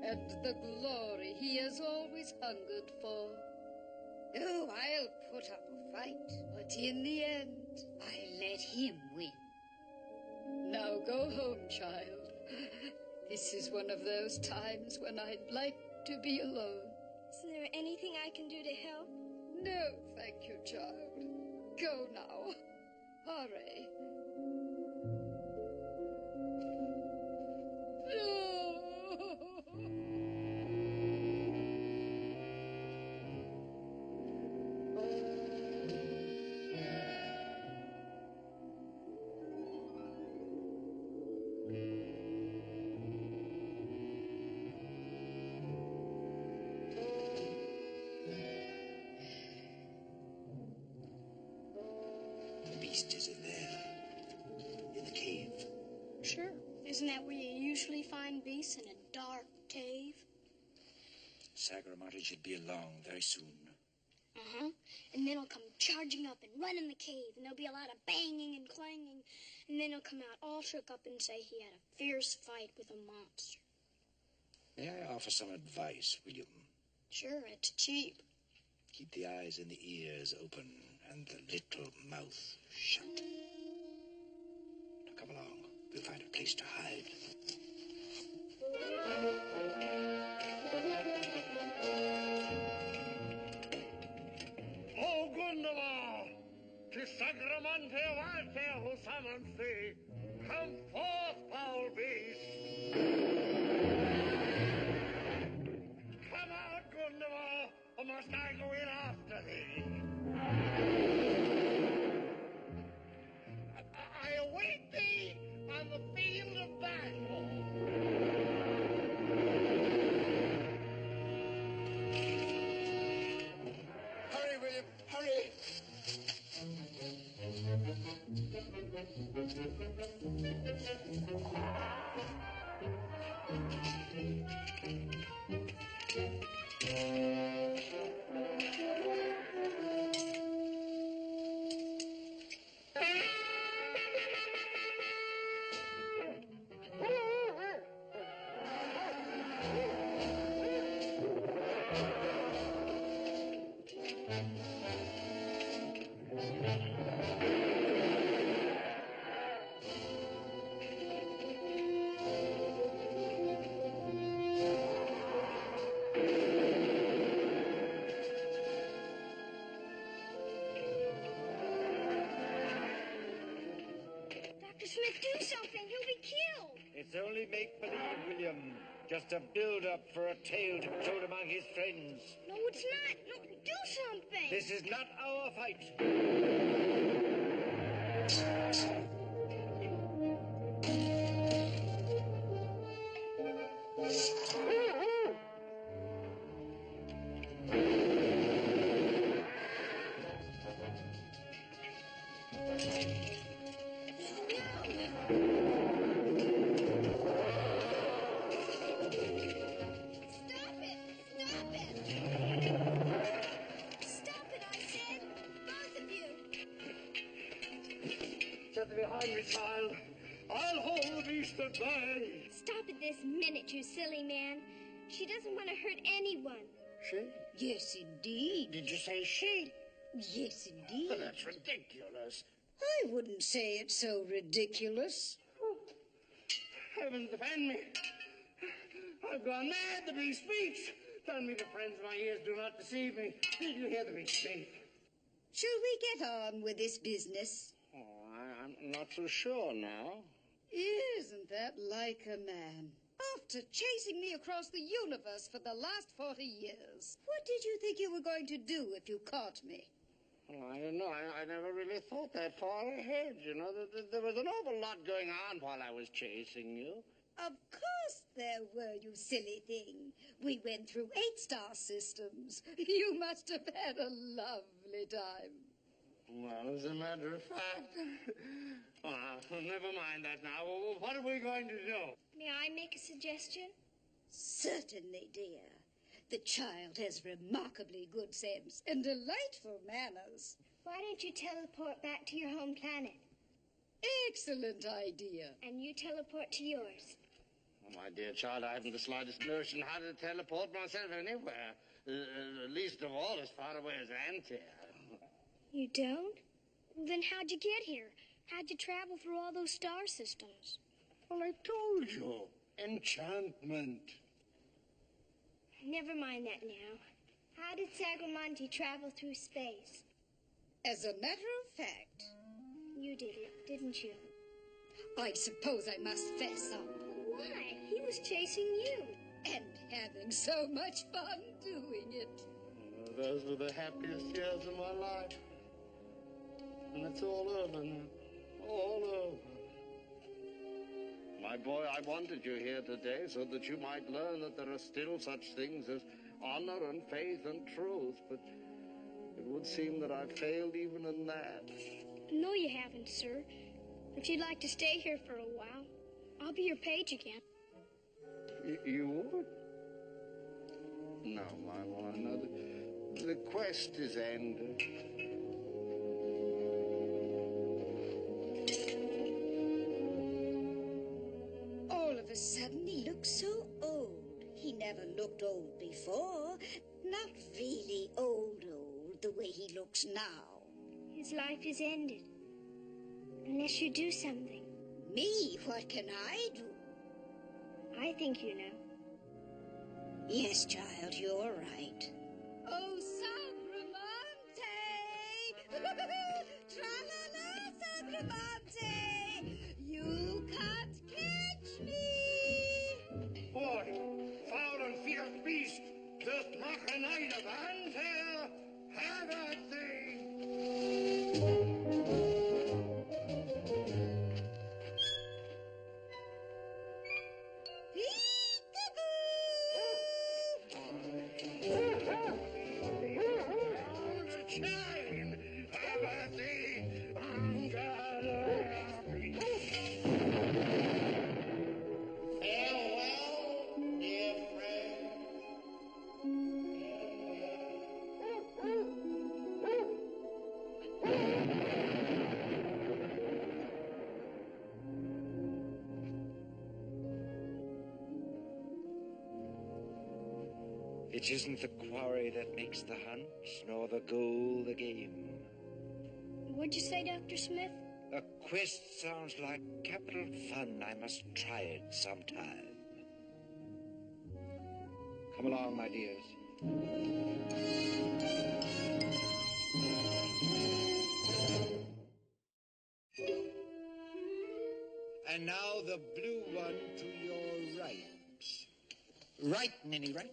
[SPEAKER 9] and the glory he has always hungered for. Oh, I'll put up a fight, but in the end, I'll let him win. Now go home, child. This is one of those times when I'd like to be alone.
[SPEAKER 4] Isn't there anything I can do to help?
[SPEAKER 9] No, thank you, child. Go now. Hurry.
[SPEAKER 7] Is in there, in the cave.
[SPEAKER 4] Sure. Isn't that where you usually find beasts, in a dark cave?
[SPEAKER 7] Sagramonte should be along very soon.
[SPEAKER 4] Uh-huh. And then he'll come charging up and run in the cave, and there'll be a lot of banging and clanging, and then he'll come out all shook up and say he had a fierce fight with a monster.
[SPEAKER 7] May I offer some advice, William?
[SPEAKER 4] Sure, it's cheap.
[SPEAKER 7] Keep the eyes and the ears open and the little mouth shut. Now come along. We'll find a place to hide.
[SPEAKER 5] Oh, Gundava! 'Tis Sagramonte Walter who summons thee. Come forth, foul beast! Come out, Gundava, or must I go in after thee? I await thee on the field of battle.
[SPEAKER 3] make-believe, William. Just a build-up for a tale to be told among his friends.
[SPEAKER 4] No, it's not. No, do something.
[SPEAKER 3] This is not our fight. Behind me, child. I'll hold the beast at bay.
[SPEAKER 4] Stop it this minute, you silly man. She doesn't want to hurt anyone.
[SPEAKER 3] She?
[SPEAKER 9] Yes, indeed.
[SPEAKER 3] Did you say she?
[SPEAKER 9] Yes, indeed.
[SPEAKER 3] Well, that's ridiculous.
[SPEAKER 9] I wouldn't say it's so ridiculous.
[SPEAKER 3] Heavens defend me. I've gone mad. The beast speaks. Tell me, the friends of my ears do not deceive me. Did you hear the beast speak?
[SPEAKER 9] Shall we get on with this business?
[SPEAKER 3] I'm not so sure now.
[SPEAKER 9] Isn't that like a man? After chasing me across the universe for the last 40 years, what did you think you were going to do if you caught me?
[SPEAKER 3] Well, I don't know. I never really thought that far ahead, you know. There was an awful lot going on while I was chasing you.
[SPEAKER 9] Of course there were, you silly thing. We went through 8-star systems. You must have had a lovely time.
[SPEAKER 3] Well, as a matter of fact, never mind that now. What are we going to do?
[SPEAKER 4] May I make a suggestion?
[SPEAKER 9] Certainly, dear. The child has remarkably good sense and delightful manners.
[SPEAKER 4] Why don't you teleport back to your home planet?
[SPEAKER 9] Excellent idea.
[SPEAKER 4] And you teleport to yours.
[SPEAKER 3] Oh, my dear child, I haven't the slightest notion how to teleport myself anywhere. Least of all as far away as Antia.
[SPEAKER 4] You don't? Well, then how'd you get here? How'd you travel through all those star systems?
[SPEAKER 3] Well, I told you. Enchantment.
[SPEAKER 4] Never mind that now. How did Sagramonte travel through space?
[SPEAKER 9] As a matter of fact.
[SPEAKER 4] You did it, didn't you?
[SPEAKER 9] I suppose I must fess up.
[SPEAKER 4] Why? He was chasing you.
[SPEAKER 9] And having so much fun doing it.
[SPEAKER 3] Those were the happiest years of my life. And it's all over now. All over. My boy, I wanted you here today so that you might learn that there are still such things as honor and faith and truth, but it would seem that I've failed even in that.
[SPEAKER 4] No, you haven't, sir. If you'd like to stay here for a while, I'll be your page again.
[SPEAKER 3] You would? No, my boy, no. The quest is ended.
[SPEAKER 9] All of a sudden, he looks so old. He never looked old before. Not really old, the way he looks now.
[SPEAKER 4] His life is ended. Unless you do something.
[SPEAKER 9] Me? What can I do?
[SPEAKER 4] I think you know.
[SPEAKER 9] Yes, child, you're right. Oh, Sagramonte! Tra-la-la, Sagramonte! You can't catch me!
[SPEAKER 3] Boy, foul and fierce beast, das machen eine Wand her, have thee!
[SPEAKER 7] It isn't the quarry that makes the hunt, nor the goal the game.
[SPEAKER 4] What'd you say, Dr. Smith?
[SPEAKER 7] A quest sounds like capital fun. I must try it sometime. Come along, my dears.
[SPEAKER 3] And now the blue one to your right. Right, Ninny, right?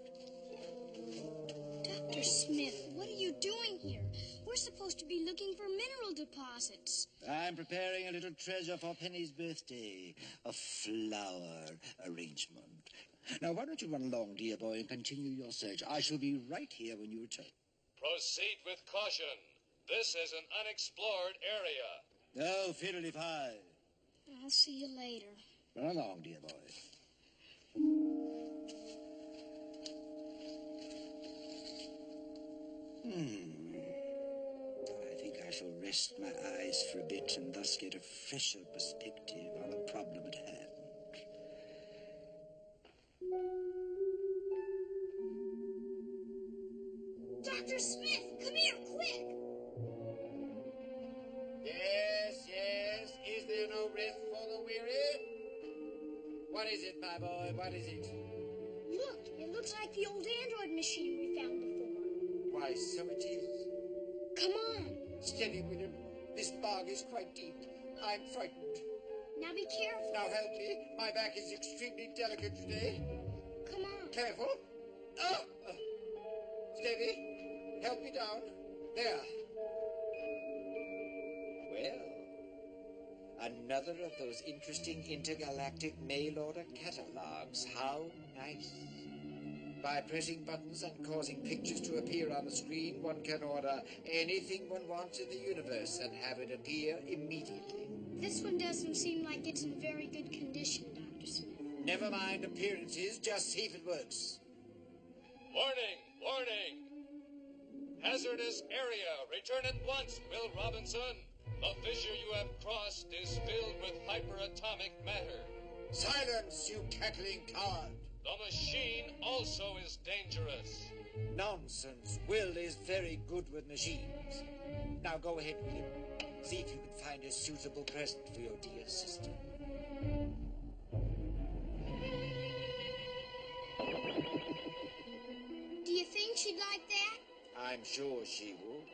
[SPEAKER 4] Dr. Smith, what are you doing here? We're supposed to be looking for mineral deposits.
[SPEAKER 7] I'm preparing a little treasure for Penny's birthday. A flower arrangement. Now, why don't you run along, dear boy, and continue your search? I shall be right here when you return.
[SPEAKER 2] Proceed with caution. This is an unexplored area.
[SPEAKER 7] Oh, fiddly-fie.
[SPEAKER 4] I'll see you later.
[SPEAKER 7] Run along, dear boy. I think I shall rest my eyes for a bit and thus get a fresher perspective on the problem at hand.
[SPEAKER 4] Dr. Smith, come here, quick!
[SPEAKER 3] Yes, yes. Is there no rest for the weary? What is it, my boy? What is it?
[SPEAKER 4] Look, it looks like the old android machine we found before.
[SPEAKER 3] Why, so it is.
[SPEAKER 4] Come on.
[SPEAKER 3] Steady, William. This bog is quite deep. I'm frightened.
[SPEAKER 4] Now be careful.
[SPEAKER 3] Now help me. My back is extremely delicate today.
[SPEAKER 4] Come on.
[SPEAKER 3] Careful. Oh! Steady. Help me down. There.
[SPEAKER 7] Well, another of those interesting intergalactic mail-order catalogs. How nice. By pressing buttons and causing pictures to appear on the screen, one can order anything one wants in the universe and have it appear immediately.
[SPEAKER 4] This one doesn't seem like it's in very good condition, Dr. Smith.
[SPEAKER 3] Never mind appearances, just see if it works.
[SPEAKER 2] Warning! Warning! Hazardous area. Return at once, Will Robinson. The fissure you have crossed is filled with hyperatomic matter.
[SPEAKER 3] Silence, you cackling coward.
[SPEAKER 2] The machine also is dangerous.
[SPEAKER 7] Nonsense. Will is very good with machines. Now go ahead, William. See if you can find a suitable present for your dear sister.
[SPEAKER 4] Do you think she'd like that?
[SPEAKER 7] I'm sure she would.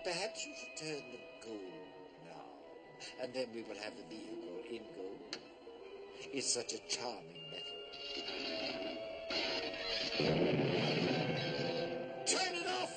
[SPEAKER 7] Perhaps you should turn the gold now, and then we will have the vehicle in gold. It's such a charming metal.
[SPEAKER 3] Turn it off!